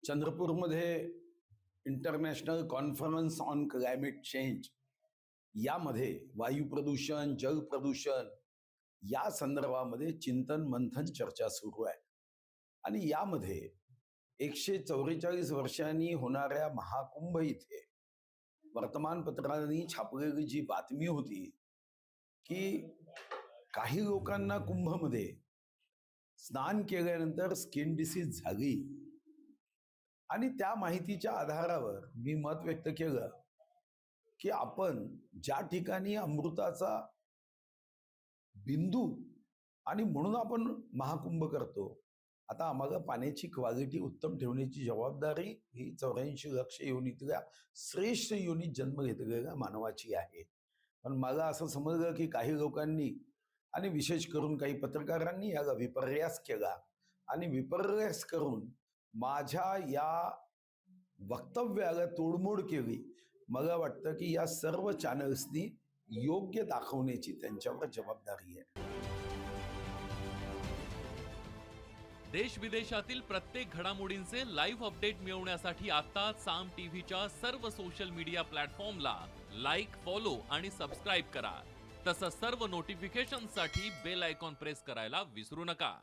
चंद्रपूरमध्ये international conference on climate change यामध्ये वायू प्रदूषण, जल प्रदूषण या संदर्भामध्ये चिंतन मंथन चर्चा सुरू आहे. आणि यामध्ये 144 वर्षांनी होणाऱ्या महाकुंभ इथे वर्तमानपत्रांनी छापलेली जी बातमी होती की काही लोकांना कुंभमध्ये स्नान केल्यानंतर स्किन डिसीज झाली आणि त्या माहितीच्या आधारावर मी मत व्यक्त केलं की आपण ज्या ठिकाणी अमृताचा बिंदू आणि म्हणून आपण महाकुंभ करतो, आता आम्हाला पाण्याची क्वालिटी उत्तम ठेवण्याची जबाबदारी ही 84 लक्ष योनीतल्या श्रेष्ठ योनीत जन्म घेतलेल्या मानवाची आहे. पण मला असं समजलं की काही लोकांनी आणि विशेष करून काही पत्रकारांनी याला विपर्यास केला आणि विपर्यास करून माझ्या या वक्तव्याला तोडमोड केली. मला वाटतं की या सर्व चॅनल्सनी योग्य दाखवण्याची त्यांच्यावर जबाबदारी आहे. देश विदेशातील प्रत्येक घडामोडींचे लाईव्ह अपडेट मिळवण्यासाठी आता साम टीव्हीच्या सर्व सोशल मीडिया प्लॅटफॉर्मला लाईक, फॉलो आणि सबस्क्राईब करा. तसंच सर्व नोटिफिकेशनसाठी बेल आयकॉन प्रेस करायला विसरू नका.